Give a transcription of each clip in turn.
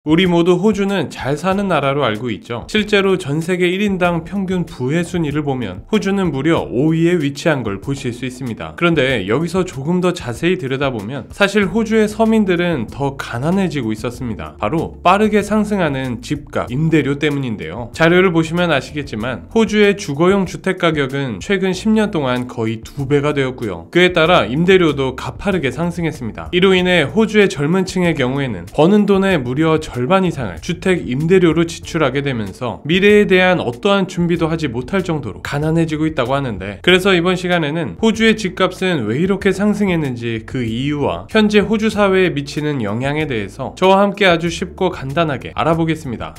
우리 모두 호주는 잘 사는 나라로 알고 있죠. 실제로 전 세계 1인당 평균 부의 순위를 보면 호주는 무려 5위에 위치한 걸 보실 수 있습니다. 그런데 여기서 조금 더 자세히 들여다보면 사실 호주의 서민들은 더 가난해지고 있었습니다. 바로 빠르게 상승하는 집값, 임대료 때문인데요. 자료를 보시면 아시겠지만 호주의 주거용 주택 가격은 최근 10년 동안 거의 2배가 되었고요. 그에 따라 임대료도 가파르게 상승했습니다. 이로 인해 호주의 젊은 층의 경우에는 버는 돈의 무려 절반 이상을 주택 임대료로 지출하게 되면서 미래에 대한 어떠한 준비도 하지 못할 정도로 가난해지고 있다고 하는데, 그래서 이번 시간에는 호주의 집값은 왜 이렇게 상승했는지 그 이유와 현재 호주 사회에 미치는 영향에 대해서 저와 함께 아주 쉽고 간단하게 알아보겠습니다.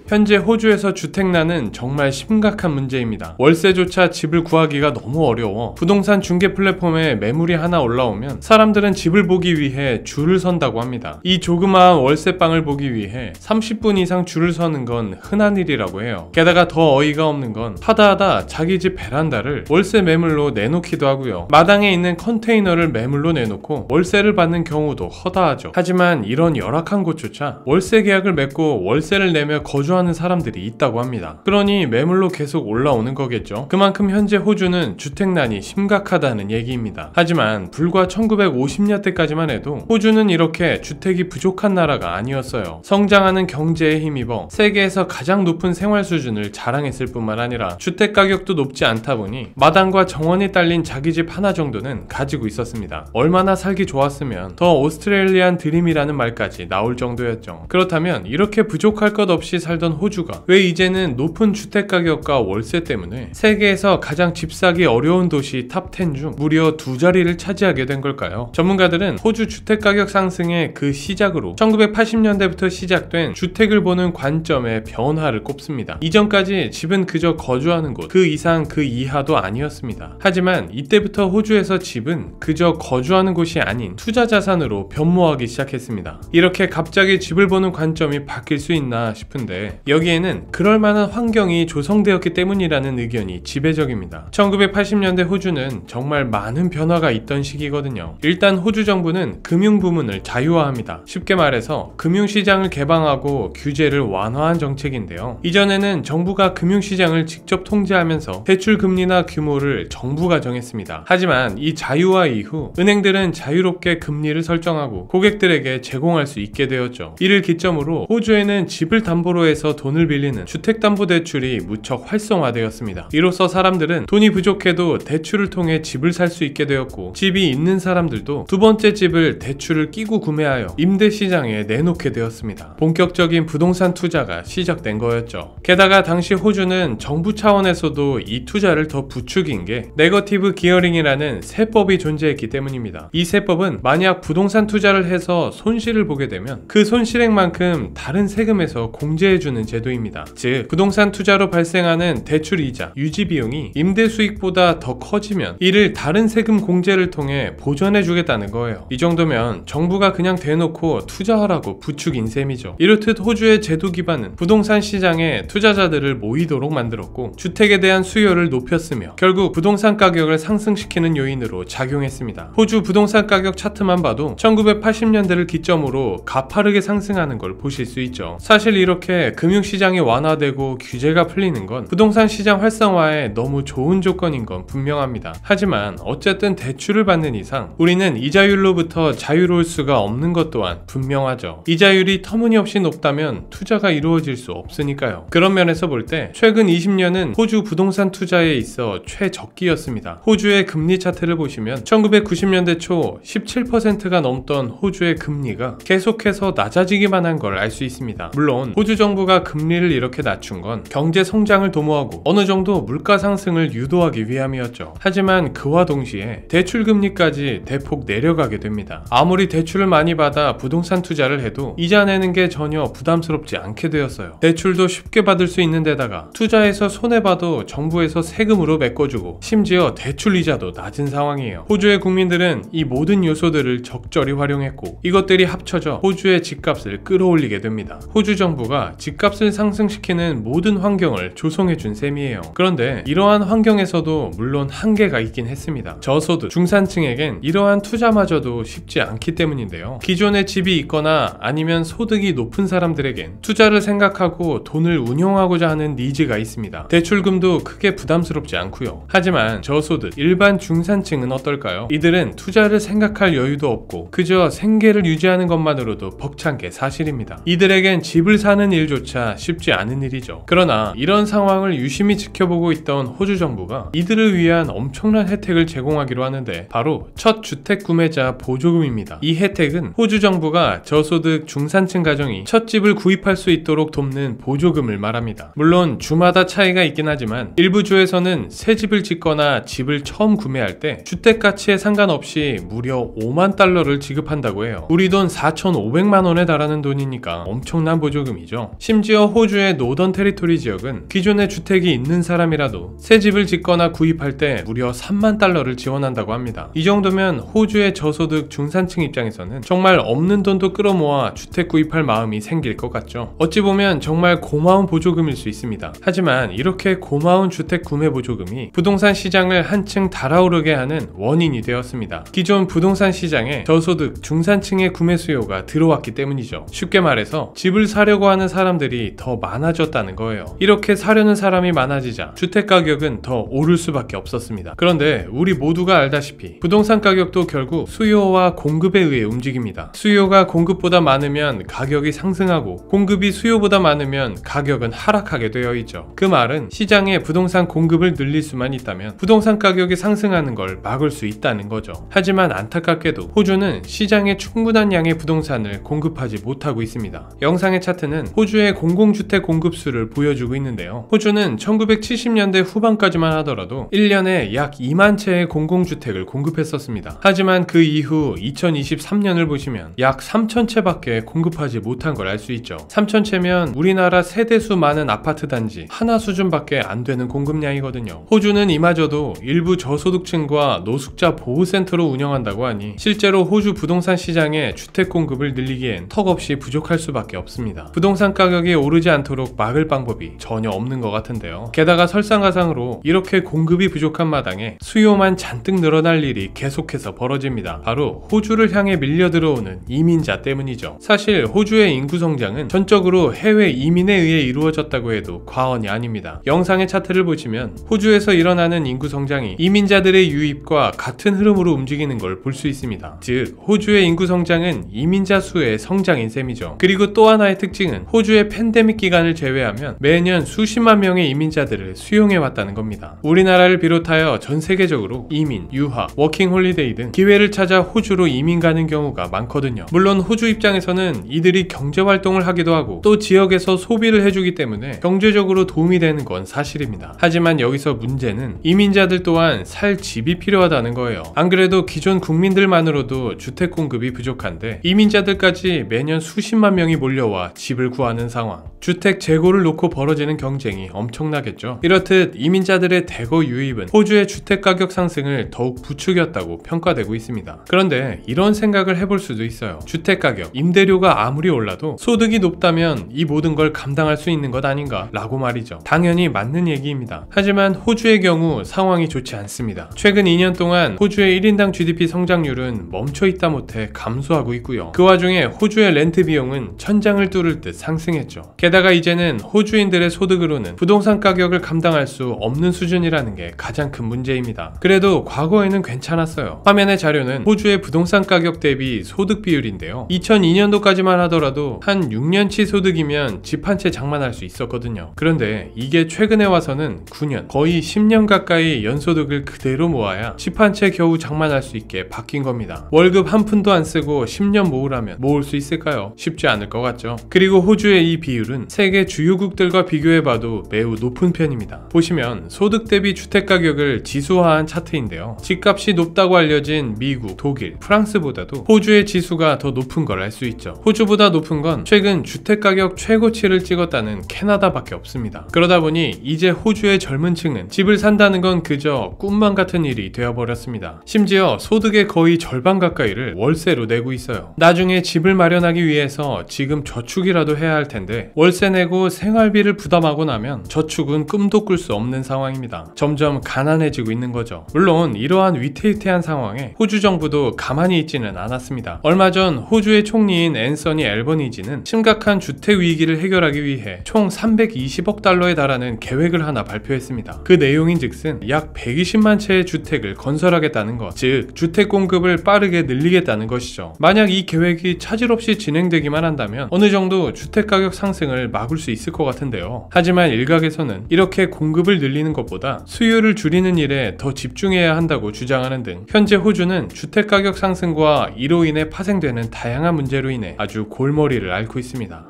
현재 호주에서 주택난은 정말 심각한 문제입니다. 월세조차 집을 구하기가 너무 어려워 부동산 중개 플랫폼에 매물이 하나 올라오면 사람들은 집을 보기 위해 줄을 선다고 합니다. 이 조그마한 월세방을 보기 위해 30분 이상 줄을 서는 건 흔한 일이라고 해요. 게다가 더 어이가 없는 건 하다하다 자기 집 베란다를 월세 매물로 내놓기도 하고요. 마당에 있는 컨테이너를 매물로 내놓고 월세를 받는 경우도 허다하죠. 하지만 이런 열악한 곳조차 월세 계약을 맺고 월세를 내며 거주하는 사람들이 있다고 합니다. 그러니 매물로 계속 올라오는 거겠죠. 그만큼 현재 호주는 주택난이 심각하다는 얘기입니다. 하지만 불과 1950년대까지만 해도 호주는 이렇게 주택이 부족한 나라가 아니었어요. 성장하는 경제에 힘입어 세계에서 가장 높은 생활 수준을 자랑했을 뿐만 아니라 주택 가격도 높지 않다 보니 마당과 정원이 딸린 자기 집 하나 정도는 가지고 있었습니다. 얼마나 살기 좋았으면 더 오스트레일리안 드림이라는 말까지 나올 정도였죠. 그렇다면 이렇게 부족할 것 없이 살던 호주가 왜 이제는 높은 주택 가격과 월세 때문에 세계에서 가장 집 사기 어려운 도시 탑10 중 무려 2자리를 차지하게 된 걸까요? 전문가들은 호주 주택 가격 상승의 그 시작으로 1980년대부터 시작된 주택을 보는 관점의 변화를 꼽습니다. 이전까지 집은 그저 거주하는 곳, 그 이상 그 이하도 아니었습니다. 하지만 이때부터 호주에서 집은 그저 거주하는 곳이 아닌 투자 자산으로 변모하기 시작했습니다. 이렇게 갑자기 집을 보는 관점이 바뀔 수 있나 싶은데, 여기에는 그럴 만한 환경이 조성되었기 때문이라는 의견이 지배적입니다. 1980년대 호주는 정말 많은 변화가 있던 시기거든요. 일단 호주 정부는 금융 부문을 자유화합니다. 쉽게 말해서 금융시장을 개방하고 규제를 완화한 정책인데요. 이전에는 정부가 금융시장을 직접 통제하면서 대출 금리나 규모를 정부가 정했습니다. 하지만 이 자유화 이후 은행들은 자유롭게 금리를 설정하고 고객들에게 제공할 수 있게 되었죠. 이를 기점으로 호주에는 집을 담보로 해서 돈을 빌리는 주택담보대출이 무척 활성화되었습니다. 이로써 사람들은 돈이 부족해도 대출을 통해 집을 살 수 있게 되었고, 집이 있는 사람들도 두 번째 집을 대출을 끼고 구매하여 임대시장에 내놓게 되었습니다. 본격적인 부동산 투자가 시작된 거였죠. 게다가 당시 호주는 정부 차원에서도 이 투자를 더 부추긴 게 네거티브 기어링이라는 세법이 존재했기 때문입니다. 이 세법은 만약 부동산 투자를 해서 손실을 보게 되면 그 손실액만큼 다른 세금에서 공제해주는 제도입니다. 즉, 부동산 투자로 발생하는 대출이자 유지비용이 임대 수익보다 더 커지면 이를 다른 세금 공제를 통해 보전해주겠다는 거예요. 이 정도면 정부가 그냥 대놓고 투자하라고 부추긴 셈이죠. 이렇듯 호주의 제도 기반은 부동산 시장에 투자자들을 모이도록 만들었고 주택에 대한 수요를 높였으며 결국 부동산 가격을 상승시키는 요인으로 작용했습니다. 호주 부동산 가격 차트만 봐도 1980년대를 기점으로 가파르게 상승하는 걸 보실 수 있죠. 사실 이렇게 금융시장이 완화되고 규제가 풀리는 건 부동산 시장 활성화에 너무 좋은 조건인 건 분명합니다. 하지만 어쨌든 대출을 받는 이상 우리는 이자율로부터 자유로울 수가 없는 것 또한 분명하죠. 이자율이 터무니없이 높다면 투자가 이루어질 수 없으니까요. 그런 면에서 볼 때 최근 20년은 호주 부동산 투자에 있어 최적기였습니다. 호주의 금리 차트를 보시면 1990년대 초 17%가 넘던 호주의 금리가 계속해서 낮아지기만 한 걸 알 수 있습니다. 물론 호주 정부가 금리를 이렇게 낮춘 건 경제 성장을 도모하고 어느 정도 물가 상승을 유도하기 위함이었죠. 하지만 그와 동시에 대출 금리까지 대폭 내려가게 됩니다. 아무리 대출을 많이 받아 부동산 투자를 해도 이자 내는 게 전혀 부담스럽지 않게 되었어요. 대출도 쉽게 받을 수 있는 데다가 투자해서 손해봐도 정부에서 세금으로 메꿔주고 심지어 대출 이자도 낮은 상황이에요. 호주의 국민들은 이 모든 요소들을 적절히 활용했고 이것들이 합쳐져 호주의 집값을 끌어올리게 됩니다. 호주 정부가 집 집값을 상승시키는 모든 환경을 조성해준 셈이에요. 그런데 이러한 환경에서도 물론 한계가 있긴 했습니다. 저소득, 중산층에겐 이러한 투자마저도 쉽지 않기 때문인데요. 기존에 집이 있거나 아니면 소득이 높은 사람들에겐 투자를 생각하고 돈을 운용하고자 하는 니즈가 있습니다. 대출금도 크게 부담스럽지 않고요. 하지만 저소득, 일반 중산층은 어떨까요? 이들은 투자를 생각할 여유도 없고 그저 생계를 유지하는 것만으로도 벅찬 게 사실입니다. 이들에겐 집을 사는 일조차 쉽지 않은 일이죠. 그러나 이런 상황을 유심히 지켜보고 있던 호주 정부가 이들을 위한 엄청난 혜택을 제공하기로 하는데 바로 첫 주택 구매자 보조금입니다. 이 혜택은 호주 정부가 저소득 중산층 가정이 첫 집을 구입할 수 있도록 돕는 보조금을 말합니다. 물론 주마다 차이가 있긴 하지만 일부 주에서는 새 집을 짓거나 집을 처음 구매할 때 주택 가치에 상관없이 무려 5만 달러를 지급한다고 해요. 우리 돈 4,500만 원에 달하는 돈이니까 엄청난 보조금이죠. 심지어 호주의 노던 테리토리 지역은 기존에 주택이 있는 사람이라도 새 집을 짓거나 구입할 때 무려 3만 달러를 지원한다고 합니다. 이 정도면 호주의 저소득 중산층 입장에서는 정말 없는 돈도 끌어모아 주택 구입할 마음이 생길 것 같죠. 어찌 보면 정말 고마운 보조금일 수 있습니다. 하지만 이렇게 고마운 주택 구매 보조금이 부동산 시장을 한층 달아오르게 하는 원인이 되었습니다. 기존 부동산 시장에 저소득 중산층의 구매 수요가 들어왔기 때문이죠. 쉽게 말해서 집을 사려고 하는 사람들이 더 많아졌다는 거예요. 이렇게 사려는 사람이 많아지자 주택 가격은 더 오를 수밖에 없었습니다. 그런데 우리 모두가 알다시피 부동산 가격도 결국 수요와 공급에 의해 움직입니다. 수요가 공급보다 많으면 가격이 상승하고 공급이 수요보다 많으면 가격은 하락하게 되어 있죠. 그 말은 시장에 부동산 공급을 늘릴 수만 있다면 부동산 가격이 상승하는 걸 막을 수 있다는 거죠. 하지만 안타깝게도 호주는 시장에 충분한 양의 부동산을 공급하지 못하고 있습니다. 영상의 차트는 호주의 공공주택 공급수를 보여주고 있는데요. 호주는 1970년대 후반까지만 하더라도 1년에 약 2만 채의 공공주택을 공급했었습니다. 하지만 그 이후 2023년을 보시면 약 3천 채밖에 공급하지 못한 걸 알 수 있죠. 3천 채면 우리나라 세대수 많은 아파트 단지 하나 수준밖에 안 되는 공급량이거든요. 호주는 이마저도 일부 저소득층과 노숙자 보호센터로 운영한다고 하니 실제로 호주 부동산 시장에 주택 공급을 늘리기엔 턱없이 부족할 수밖에 없습니다. 부동산 가격이 오르지 않도록 막을 방법이 전혀 없는 것 같은데요. 게다가 설상가상으로 이렇게 공급이 부족한 마당에 수요만 잔뜩 늘어날 일이 계속해서 벌어집니다. 바로 호주를 향해 밀려 들어오는 이민자 때문이죠. 사실 호주의 인구 성장은 전적으로 해외 이민에 의해 이루어졌다고 해도 과언이 아닙니다. 영상의 차트를 보시면 호주에서 일어나는 인구 성장이 이민자들의 유입과 같은 흐름으로 움직이는 걸 볼 수 있습니다. 즉 호주의 인구 성장은 이민자 수의 성장인 셈이죠. 그리고 또 하나의 특징은 호주의 팬데믹 기간을 제외하면 매년 수십만 명의 이민자들을 수용해 왔다는 겁니다. 우리나라를 비롯하여 전 세계적으로 이민, 유학, 워킹 홀리데이 등 기회를 찾아 호주로 이민 가는 경우가 많거든요. 물론 호주 입장에서는 이들이 경제 활동을 하기도 하고 또 지역에서 소비를 해주기 때문에 경제적으로 도움이 되는 건 사실입니다. 하지만 여기서 문제는 이민자들 또한 살 집이 필요하다는 거예요. 안 그래도 기존 국민들만으로도 주택 공급이 부족한데 이민자들까지 매년 수십만 명이 몰려와 집을 구하는 상황. 주택 재고를 놓고 벌어지는 경쟁이 엄청나겠죠. 이렇듯 이민자들의 대거 유입은 호주의 주택 가격 상승을 더욱 부추겼다고 평가되고 있습니다. 그런데 이런 생각을 해볼 수도 있어요. 주택 가격, 임대료가 아무리 올라도 소득이 높다면 이 모든 걸 감당할 수 있는 것 아닌가 라고 말이죠. 당연히 맞는 얘기입니다. 하지만 호주의 경우 상황이 좋지 않습니다. 최근 2년 동안 호주의 1인당 GDP 성장률은 멈춰있다 못해 감소하고 있고요. 그 와중에 호주의 렌트 비용은 천장을 뚫을 듯 상승했죠. 게다가 이제는 호주인들의 소득으로는 부동산 가격을 감당할 수 없는 수준이라는 게 가장 큰 문제입니다. 그래도 과거에는 괜찮았어요. 화면의 자료는 호주의 부동산 가격 대비 소득 비율인데요. 2002년도까지만 하더라도 한 6년치 소득이면 집 한 채 장만할 수 있었거든요. 그런데 이게 최근에 와서는 9년, 거의 10년 가까이 연소득을 그대로 모아야 집 한 채 겨우 장만할 수 있게 바뀐 겁니다. 월급 한 푼도 안 쓰고 10년 모으라면 모을 수 있을까요? 쉽지 않을 것 같죠. 그리고 호주의 이 비율은 세계 주요국들과 비교해봐도 매우 높은 편입니다. 보시면 소득 대비 주택 가격을 지수화한 차트인데요. 집값이 높다고 알려진 미국, 독일, 프랑스보다도 호주의 지수가 더 높은 걸 알 수 있죠. 호주보다 높은 건 최근 주택 가격 최고치를 찍었다는 캐나다밖에 없습니다. 그러다 보니 이제 호주의 젊은 층은 집을 산다는 건 그저 꿈만 같은 일이 되어버렸습니다. 심지어 소득의 거의 절반 가까이를 월세로 내고 있어요. 나중에 집을 마련하기 위해서 지금 저축이라도 해야 할 텐데 상황인데 월세 내고 생활비를 부담하고 나면 저축은 꿈도 꿀 수 없는 상황입니다. 점점 가난해지고 있는 거죠. 물론 이러한 위태위태한 상황에 호주 정부도 가만히 있지는 않았습니다. 얼마 전 호주의 총리인 앤서니 앨버니지는 심각한 주택 위기를 해결하기 위해 총 320억 달러에 달하는 계획을 하나 발표했습니다. 그 내용인즉슨 약 120만 채의 주택을 건설하겠다는 것, 즉 주택 공급을 빠르게 늘리겠다는 것이죠. 만약 이 계획이 차질 없이 진행되기만 한다면 어느 정도 주택 가격 상승을 막을 수 있을 것 같은데요. 하지만 일각에서는 이렇게 공급을 늘리는 것보다 수요를 줄이는 일에 더 집중해야 한다고 주장하는 등 현재 호주는 주택 가격 상승과 이로 인해 파생되는 다양한 문제로 인해 아주 골머리를 앓고 있습니다.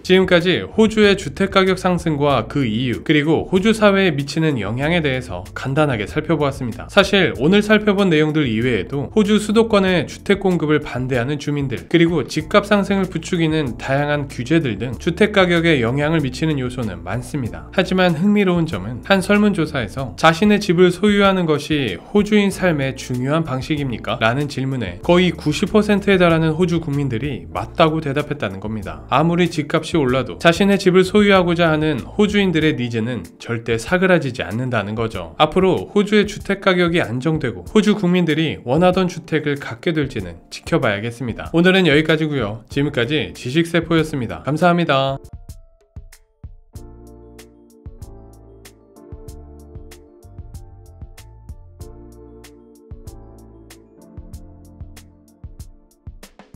지금까지 호주의 주택가격 상승과 그 이유, 그리고 호주 사회에 미치는 영향에 대해서 간단하게 살펴보았습니다. 사실 오늘 살펴본 내용들 이외에도 호주 수도권의 주택 공급을 반대하는 주민들, 그리고 집값 상승을 부추기는 다양한 규제들 등 주택가격에 영향을 미치는 요소는 많습니다. 하지만 흥미로운 점은 한 설문조사에서 자신의 집을 소유하는 것이 호주인 삶의 중요한 방식입니까? 라는 질문에 거의 90%에 달하는 호주 국민들이 맞다고 대답했다는 겁니다. 아무리 집값이 올라도 자신의 집을 소유하고자 하는 호주인들의 니즈는 절대 사그라지지 않는다는 거죠. 앞으로 호주의 주택 가격이 안정되고 호주 국민들이 원하던 주택을 갖게 될지는 지켜봐야겠습니다. 오늘은 여기까지고요. 지금까지 지식세포였습니다. 감사합니다.